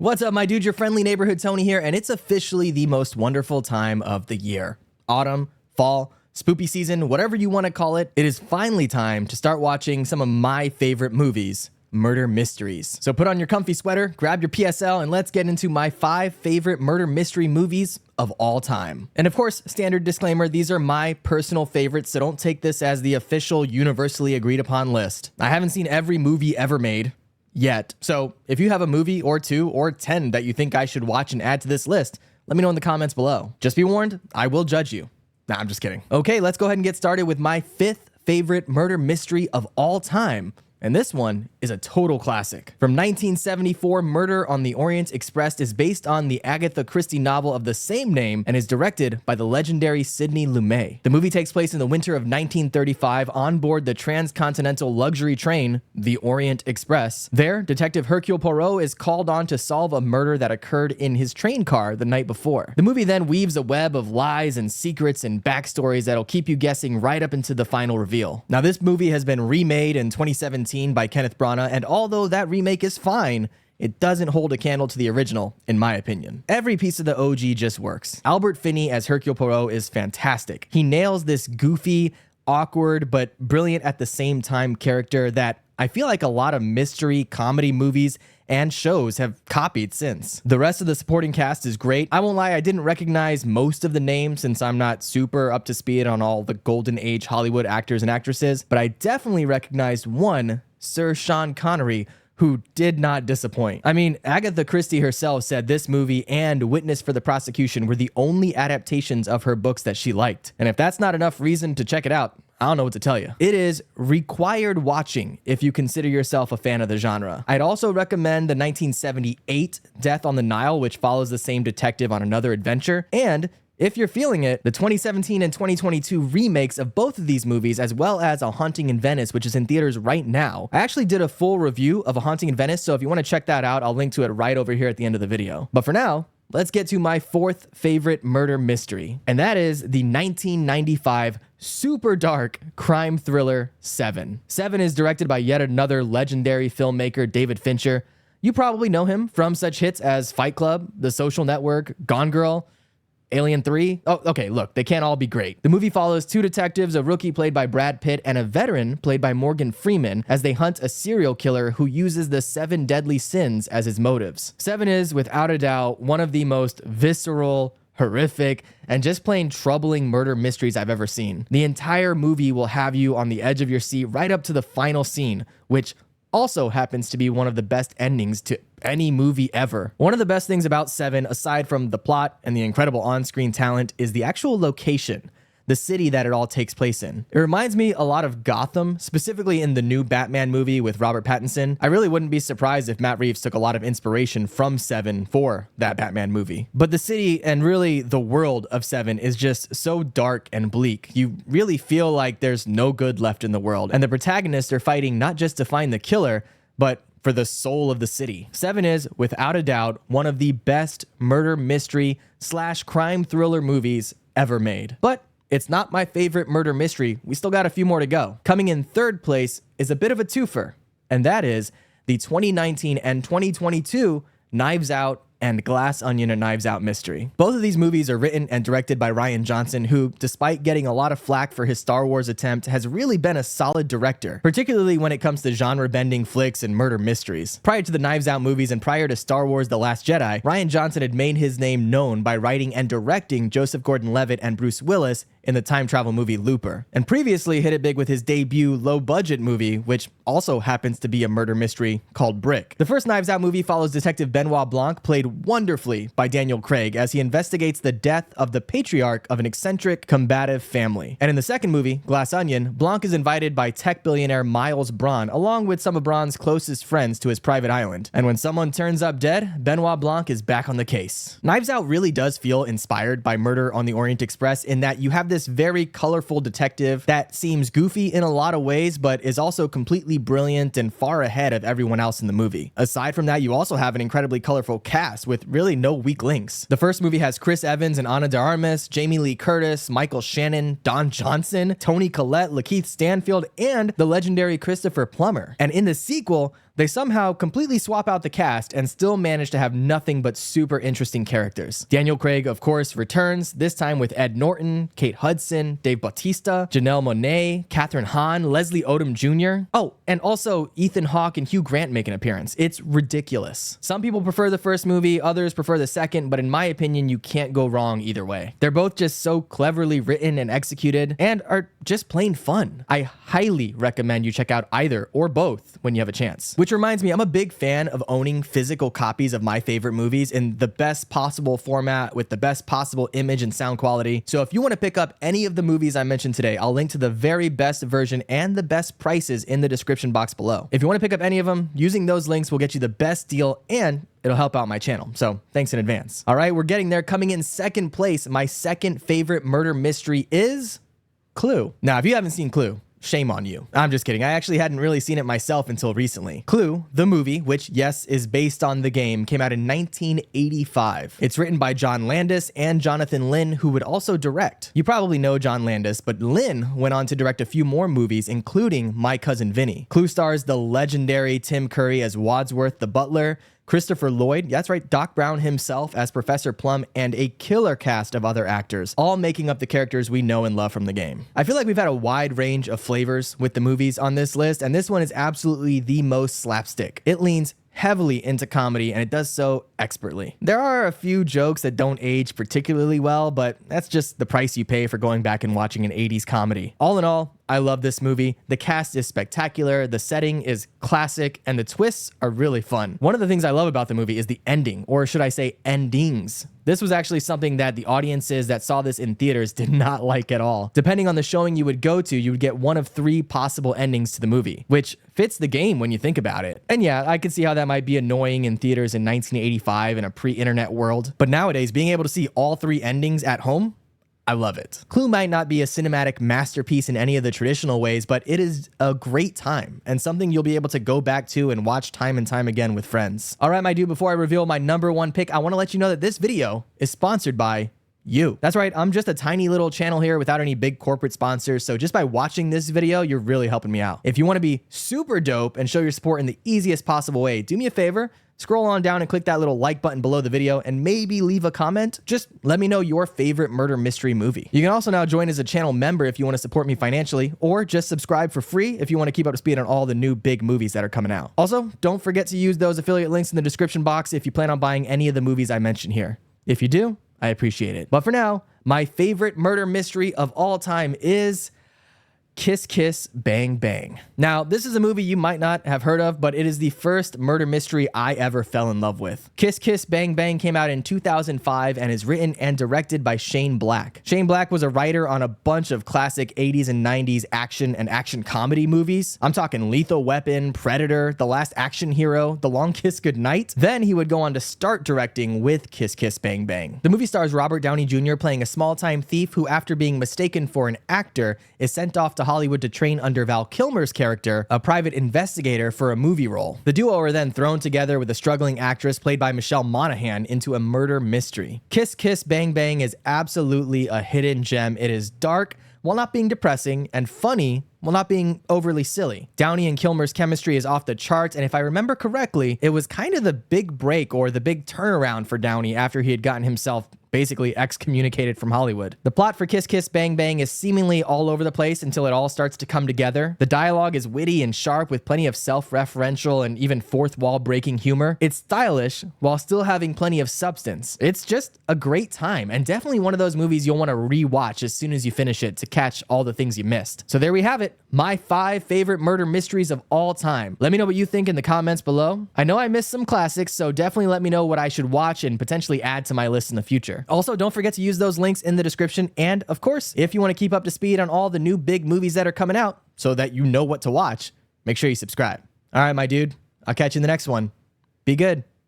What's up, my dude? Your friendly neighborhood Tony here, and it's officially the most wonderful time of the year. Autumn, fall, spoopy season, whatever you want to call it, it is finally time to start watching some of my favorite movies, murder mysteries. So put on your comfy sweater, grab your PSL, and let's get into my 5 favorite murder mystery movies of all time. And of course, standard disclaimer, these are my personal favorites, so don't take this as the official, universally agreed upon list. I haven't seen every movie ever made yet. So if you have a movie or 2 or 10 that you think I should watch and add to this list, let me know in the comments below. Just be warned, I will judge you. Nah, I'm just kidding. Okay, let's go ahead and get started with my 5th favorite murder mystery of all time. And this one is a total classic. From 1974, Murder on the Orient Express is based on the Agatha Christie novel of the same name and is directed by the legendary Sidney Lumet. The movie takes place in the winter of 1935 on board the transcontinental luxury train, the Orient Express. There, Detective Hercule Poirot is called on to solve a murder that occurred in his train car the night before. The movie then weaves a web of lies and secrets and backstories that'll keep you guessing right up into the final reveal. Now, this movie has been remade in 2017 by Kenneth Branagh, and although that remake is fine, it doesn't hold a candle to the original, in my opinion. Every piece of the OG just works. Albert Finney as Hercule Poirot is fantastic. He nails this goofy, awkward, but brilliant at the same time character that I feel like a lot of mystery comedy movies and shows have copied since. The rest of the supporting cast is great. I won't lie, I didn't recognize most of the names since I'm not super up to speed on all the golden age Hollywood actors and actresses, but I definitely recognized one, Sir Sean Connery, who did not disappoint. I mean, Agatha Christie herself said this movie and Witness for the Prosecution were the only adaptations of her books that she liked. And if that's not enough reason to check it out, I don't know what to tell you. It is required watching if you consider yourself a fan of the genre. I'd also recommend the 1978 Death on the Nile, which follows the same detective on another adventure. And if you're feeling it, the 2017 and 2022 remakes of both of these movies, as well as A Haunting in Venice, which is in theaters right now. I actually did a full review of A Haunting in Venice, so if you want to check that out, I'll link to it right over here at the end of the video. But for now, let's get to my 4th favorite murder mystery, and that is the 1995 super dark crime thriller Seven. Seven is directed by yet another legendary filmmaker, David Fincher. You probably know him from such hits as Fight Club, The Social Network, Gone Girl, Alien 3. Oh, okay, look, they can't all be great. The movie follows 2 detectives, a rookie played by Brad Pitt and a veteran played by Morgan Freeman, as they hunt a serial killer who uses the 7 deadly sins as his motives. Seven is, without a doubt, one of the most visceral, horrific, and just plain troubling murder mysteries I've ever seen. The entire movie will have you on the edge of your seat right up to the final scene, which also happens to be one of the best endings to any movie ever. One of the best things about Seven, aside from the plot and the incredible on-screen talent, is the actual location, the city that it all takes place in. It reminds me a lot of Gotham, specifically in the new Batman movie with Robert Pattinson. I really wouldn't be surprised if Matt Reeves took a lot of inspiration from Seven for that Batman movie. But the city, and really the world of Seven, is just so dark and bleak. You really feel like there's no good left in the world, and the protagonists are fighting not just to find the killer, but for the soul of the city. Seven is, without a doubt, one of the best murder mystery / crime thriller movies ever made. But it's not my favorite murder mystery. We still got a few more to go. Coming in 3rd place is a bit of a twofer, and that is the 2019 and 2022 Knives Out and Glass Onion: A Knives Out Mystery. Both of these movies are written and directed by Rian Johnson, who, despite getting a lot of flack for his Star Wars attempt, has really been a solid director, particularly when it comes to genre-bending flicks and murder mysteries. Prior to the Knives Out movies and prior to Star Wars: The Last Jedi, Rian Johnson had made his name known by writing and directing Joseph Gordon-Levitt and Bruce Willis in the time travel movie Looper, and previously hit it big with his debut low-budget movie, which also happens to be a murder mystery, called Brick. The first Knives Out movie follows Detective Benoit Blanc, played wonderfully by Daniel Craig, as he investigates the death of the patriarch of an eccentric, combative family. And in the second movie, Glass Onion, Blanc is invited by tech billionaire Miles Braun, along with some of Braun's closest friends, to his private island. And when someone turns up dead, Benoit Blanc is back on the case. Knives Out really does feel inspired by Murder on the Orient Express, in that you have this very colorful detective that seems goofy in a lot of ways, but is also completely brilliant and far ahead of everyone else in the movie. Aside from that, you also have an incredibly colorful cast with really no weak links. The first movie has Chris Evans and Ana de Armas, Jamie Lee Curtis, Michael Shannon, Don Johnson, Toni Collette, Lakeith Stanfield, and the legendary Christopher Plummer. And in the sequel, they somehow completely swap out the cast and still manage to have nothing but super interesting characters. Daniel Craig, of course, returns, this time with Ed Norton, Kate Hudson, Dave Bautista, Janelle Monáe, Kathryn Hahn, Leslie Odom Jr. Oh, and also Ethan Hawke and Hugh Grant make an appearance. It's ridiculous. Some people prefer the first movie, others prefer the second, but in my opinion, you can't go wrong either way. They're both just so cleverly written and executed and are just plain fun. I highly recommend you check out either or both when you have a chance. Which reminds me, I'm a big fan of owning physical copies of my favorite movies in the best possible format with the best possible image and sound quality. So if you want to pick up any of the movies I mentioned today, I'll link to the very best version and the best prices in the description box below. If you want to pick up any of them, using those links will get you the best deal and it'll help out my channel. So thanks in advance. All right, we're getting there. Coming in second place, my second favorite murder mystery is Clue. Now, if you haven't seen Clue, shame on you. I'm just kidding. I actually hadn't really seen it myself until recently. Clue, the movie, which yes, is based on the game, came out in 1985. It's written by John Landis and Jonathan Lynn, who would also direct. You probably know John Landis, but Lynn went on to direct a few more movies, including My Cousin Vinny. Clue stars the legendary Tim Curry as Wadsworth the butler, Christopher Lloyd, that's right, Doc Brown himself as Professor Plum, and a killer cast of other actors, all making up the characters we know and love from the game. I feel like we've had a wide range of flavors with the movies on this list, and this one is absolutely the most slapstick. It leans heavily into comedy, and it does so expertly. There are a few jokes that don't age particularly well, but that's just the price you pay for going back and watching an 80s comedy. All in all, I love this movie. The cast is spectacular, the setting is classic, and the twists are really fun. One of the things I love about the movie is the ending, or should I say endings. This was actually something that the audiences that saw this in theaters did not like at all. Depending on the showing you would go to, you would get one of 3 possible endings to the movie, which fits the game when you think about it. And yeah, I could see how that might be annoying in theaters in 1985 in a pre-internet world, but nowadays being able to see all 3 endings at home, I love it. Clue might not be a cinematic masterpiece in any of the traditional ways, but it is a great time and something you'll be able to go back to and watch time and time again with friends. All right, my dude, before I reveal my number 1 pick, I want to let you know that this video is sponsored by you. That's right, I'm just a tiny little channel here without any big corporate sponsors, so just by watching this video, you're really helping me out. If you want to be super dope and show your support in the easiest possible way, do me a favor, scroll on down and click that little like button below the video and maybe leave a comment. Just let me know your favorite murder mystery movie. You can also now join as a channel member if you want to support me financially, or just subscribe for free if you want to keep up to speed on all the new big movies that are coming out. Also, don't forget to use those affiliate links in the description box if you plan on buying any of the movies I mentioned here. If you do, I appreciate it. But for now, my favorite murder mystery of all time is Kiss Kiss Bang Bang. Now, this is a movie you might not have heard of, but it is the first murder mystery I ever fell in love with. Kiss Kiss Bang Bang came out in 2005 and is written and directed by Shane Black. Shane Black was a writer on a bunch of classic 80s and 90s action and action comedy movies. I'm talking Lethal Weapon, Predator, The Last Action Hero, The Long Kiss Goodnight. Then he would go on to start directing with Kiss Kiss Bang Bang. The movie stars Robert Downey Jr. playing a small-time thief who, after being mistaken for an actor, is sent off to Hollywood to train under Val Kilmer's character, a private investigator, for a movie role. The duo are then thrown together with a struggling actress played by Michelle Monaghan into a murder mystery. Kiss Kiss Bang Bang is absolutely a hidden gem. It is dark while not being depressing, and funny while not being overly silly. Downey and Kilmer's chemistry is off the charts, and if I remember correctly, it was kind of the big break or the big turnaround for Downey after he had gotten himself basically excommunicated from Hollywood. The plot for Kiss Kiss Bang Bang is seemingly all over the place until it all starts to come together. The dialogue is witty and sharp with plenty of self-referential and even fourth wall breaking humor. It's stylish while still having plenty of substance. It's just a great time and definitely one of those movies you'll want to rewatch as soon as you finish it to catch all the things you missed. So there we have it, my 5 favorite murder mysteries of all time. Let me know what you think in the comments below. I know I missed some classics, so definitely let me know what I should watch and potentially add to my list in the future. Also, don't forget to use those links in the description. And of course, if you want to keep up to speed on all the new big movies that are coming out so that you know what to watch, make sure you subscribe. All right, my dude, I'll catch you in the next one. Be good.